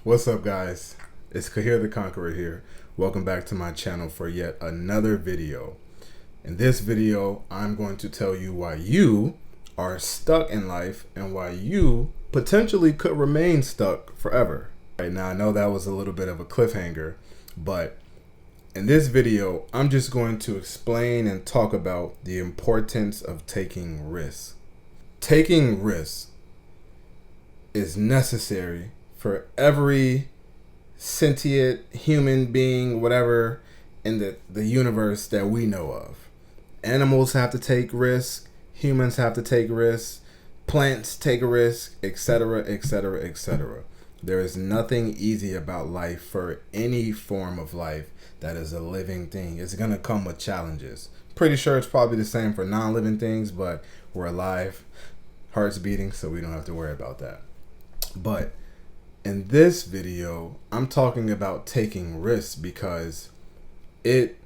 What's up, guys? It's QahirTheConqueror here. Welcome back to my channel for yet another video. In this video, I'm going to tell you why you are stuck in life and why you potentially could remain stuck forever. Right now, I know that was a little bit of a cliffhanger, but in this video, I'm just going to explain and talk about the importance of taking risks. Taking risks is necessary for every sentient human being, whatever, in the universe that we know of. Animals have to take risks, humans have to take risks, plants take a risk, etc., etc., etc. There is nothing easy about life for any form of life that is a living thing. It's going to come with challenges. Pretty sure it's probably the same for non-living things, but we're alive, hearts beating, so we don't have to worry about that. But in this video, I'm talking about taking risks because it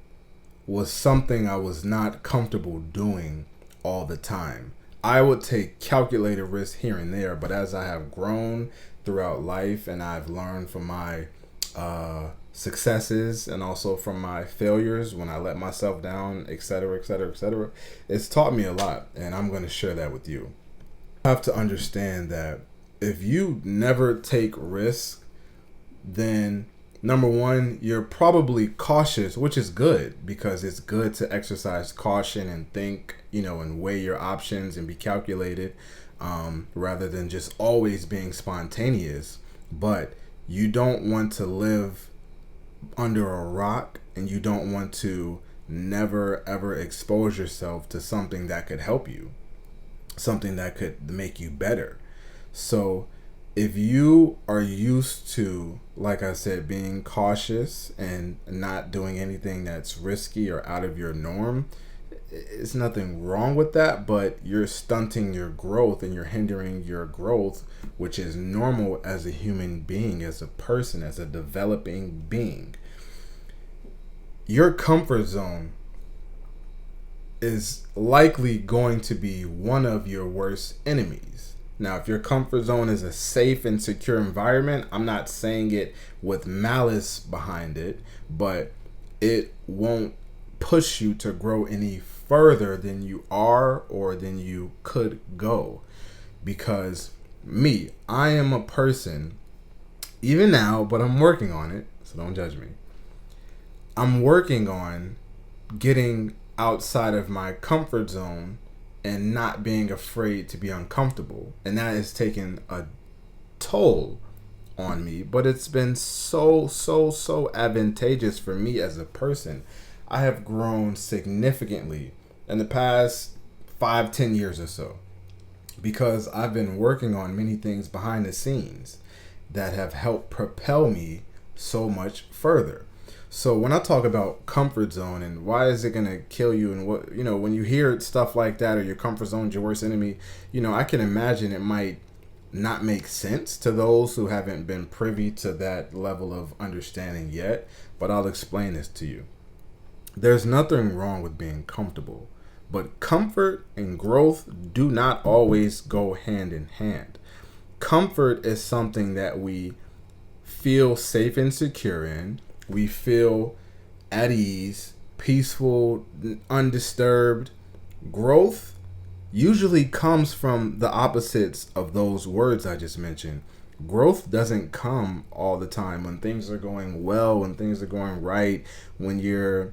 was something I was not comfortable doing all the time. I would take calculated risks here and there, but as I have grown throughout life and I've learned from my successes and also from my failures when I let myself down, etc., etc., etc., it's taught me a lot, and I'm going to share that with you. You have to understand that if you never take risks, then number one, you're probably cautious, which is good because it's good to exercise caution and think, and weigh your options and be calculated, rather than just always being spontaneous. But you don't want to live under a rock, and you don't want to never ever expose yourself to something that could help you, something that could make you better. So if you are used to, like I said, being cautious and not doing anything that's risky or out of your norm, it's nothing wrong with that, but you're stunting your growth and you're hindering your growth, which is normal as a human being, as a person, as a developing being. Your comfort zone is likely going to be one of your worst enemies. Now, if your comfort zone is a safe and secure environment, I'm not saying it with malice behind it, but it won't push you to grow any further than you are or than you could go. Because I am a person, even now, but I'm working on it, so don't judge me. I'm working on getting outside of my comfort zone and not being afraid to be uncomfortable. And that is taking a toll on me, but it's been so advantageous for me as a person. I have grown significantly in the past 5-10 years or so because I've been working on many things behind the scenes that have helped propel me so much further. So when I talk about comfort zone and why is it going to kill you, and what, when you hear stuff like that, or your comfort zone's your worst enemy, I can imagine it might not make sense to those who haven't been privy to that level of understanding yet, but I'll explain this to you. There's nothing wrong with being comfortable, but comfort and growth do not always go hand in hand. Comfort is something that we feel safe and secure in. We feel at ease, peaceful, undisturbed. Growth usually comes from the opposites of those words I just mentioned. Growth doesn't come all the time when things are going well, when things are going right, when you're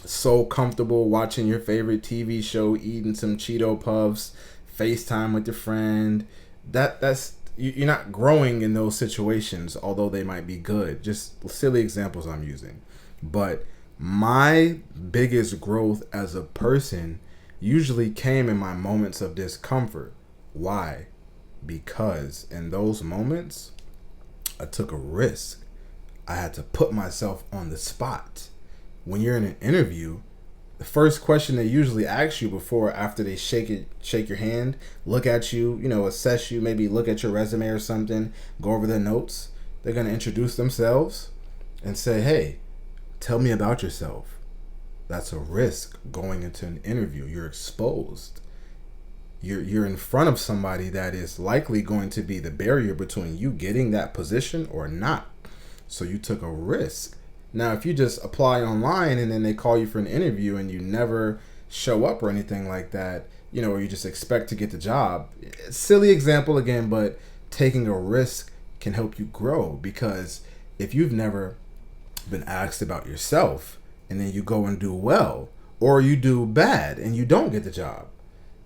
so comfortable watching your favorite TV show, eating some Cheeto Puffs, FaceTime with your friend. That's you're not growing in those situations, although they might be good. Just silly examples I'm using. But my biggest growth as a person usually came in my moments of discomfort. Why? Because in those moments, I took a risk. I had to put myself on the spot. When you're in an interview, the first question they usually ask you after they shake your hand, look at you, assess you, maybe look at your resume or something, go over their notes, they're going to introduce themselves and say, hey, tell me about yourself. That's a risk going into an interview. You're exposed. you're in front of somebody that is likely going to be the barrier between you getting that position or not. So you took a risk. Now, if you just apply online and then they call you for an interview and you never show up or anything like that, or you just expect to get the job, silly example again, but taking a risk can help you grow, because if you've never been asked about yourself and then you go and do well, or you do bad and you don't get the job,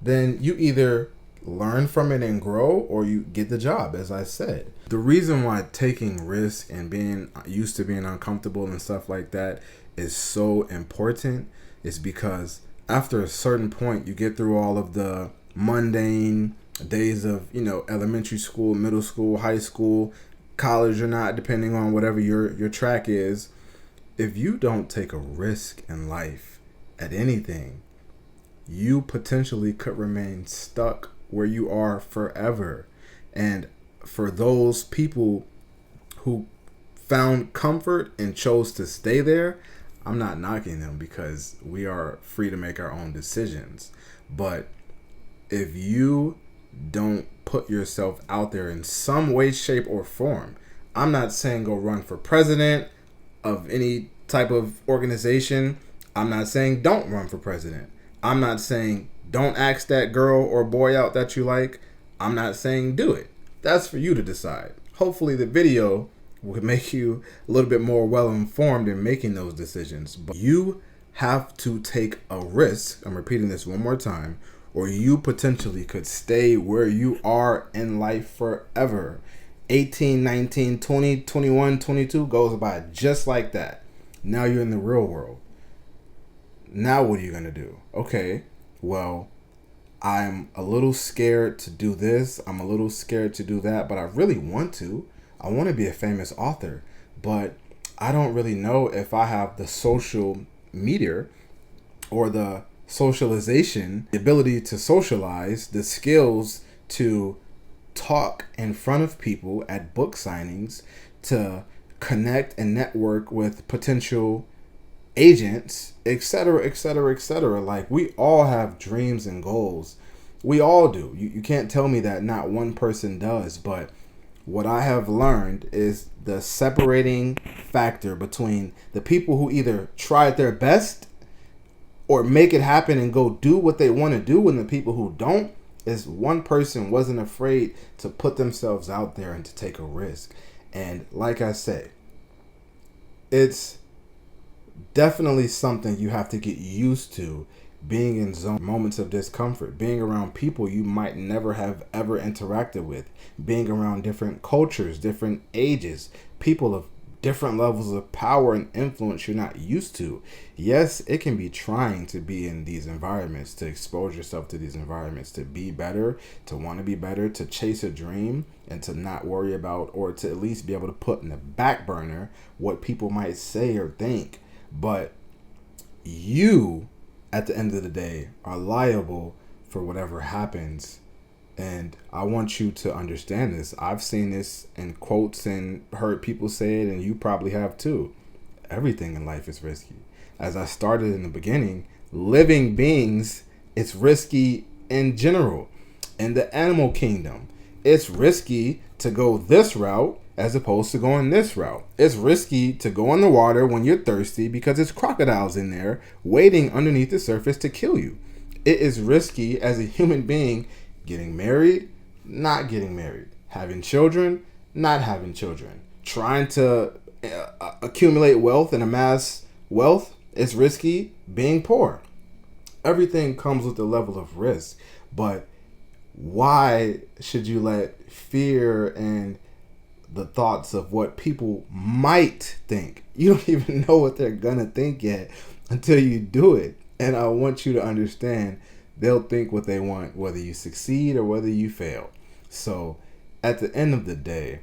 then you either learn from it and grow, or you get the job, as I said. The reason why taking risks and being used to being uncomfortable and stuff like that is so important is because after a certain point, you get through all of the mundane days of, elementary school, middle school, high school, college or not, depending on whatever your track is. If you don't take a risk in life at anything, you potentially could remain stuck where you are forever. And for those people who found comfort and chose to stay there, I'm not knocking them, because we are free to make our own decisions. But if you don't put yourself out there in some way, shape, or form, I'm not saying go run for president of any type of organization. I'm not saying don't run for president. I'm not saying don't ask that girl or boy out that you like. I'm not saying do it. That's for you to decide. Hopefully the video will make you a little bit more well-informed in making those decisions. But you have to take a risk. I'm repeating this one more time. Or you potentially could stay where you are in life forever. 18, 19, 20, 21, 22 goes by just like that. Now you're in the real world. Now what are you going to do? Okay, well, I'm a little scared to do this. I'm a little scared to do that, but I really want to. I want to be a famous author, but I don't really know if I have the social media or the socialization, the ability to socialize, the skills to talk in front of people at book signings, to connect and network with potential agents, etc., etc., etc. Like, we all have dreams and goals. We all do. You can't tell me that not one person does. But what I have learned is the separating factor between the people who either tried their best or make it happen and go do what they want to do, and the people who don't, is one person wasn't afraid to put themselves out there and to take a risk. And like I said, it's definitely something you have to get used to, being in moments of discomfort, being around people you might never have ever interacted with, being around different cultures, different ages, people of different levels of power and influence you're not used to. Yes, it can be trying to be in these environments, to expose yourself to these environments, to be better, to want to be better, to chase a dream, and to not worry about, or to at least be able to put in the back burner what people might say or think. But you, at the end of the day, are liable for whatever happens. And I want you to understand this. I've seen this in quotes and heard people say it, and you probably have too. Everything in life is risky. As I started in the beginning, living beings, it's risky in general. In the animal kingdom, it's risky to go this route as opposed to going this route. It's risky to go in the water when you're thirsty because there's crocodiles in there waiting underneath the surface to kill you. It is risky as a human being getting married, not getting married, having children, not having children, trying to accumulate wealth and amass wealth. It's risky being poor. Everything comes with a level of risk. But why should you let fear and the thoughts of what people might think? You don't even know what they're gonna think yet until you do it. And I want you to understand, they'll think what they want, whether you succeed or whether you fail. So at the end of the day,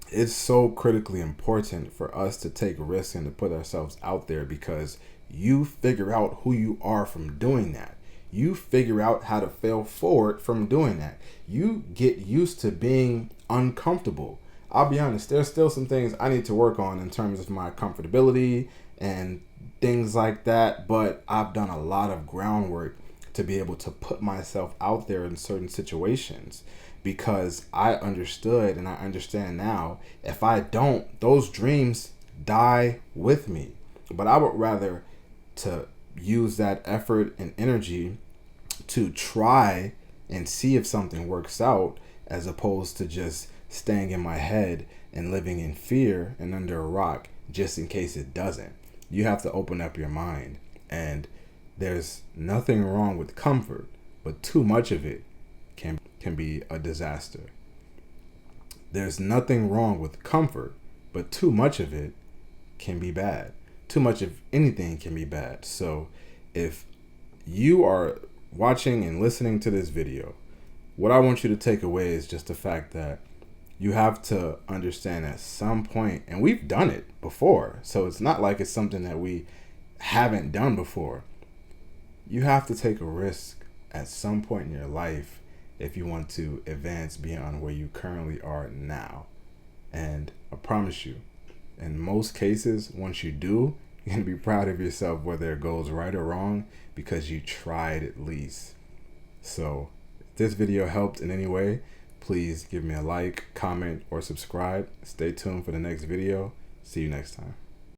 it's so critically important for us to take risks and to put ourselves out there, because you figure out who you are from doing that. You figure out how to fail forward from doing that. You get used to being uncomfortable. I'll be honest, there's still some things I need to work on in terms of my comfortability and things like that, but I've done a lot of groundwork to be able to put myself out there in certain situations, because I understood and I understand now, if I don't, those dreams die with me. But I would rather to use that effort and energy to try and see if something works out, as opposed to just staying in my head and living in fear and under a rock just in case it doesn't. You have to open up your mind, and there's nothing wrong with comfort, but too much of it can be a disaster. There's nothing wrong with comfort, but too much of it can be bad. Too much of anything can be bad. So if you are watching and listening to this video, what I want you to take away is just the fact that you have to understand at some point, and we've done it before, so it's not like it's something that we haven't done before. You have to take a risk at some point in your life if you want to advance beyond where you currently are now. And I promise you, in most cases, once you do, you're going to be proud of yourself, whether it goes right or wrong, because you tried at least. So if this video helped in any way, please give me a like, comment, or subscribe. Stay tuned for the next video. See you next time.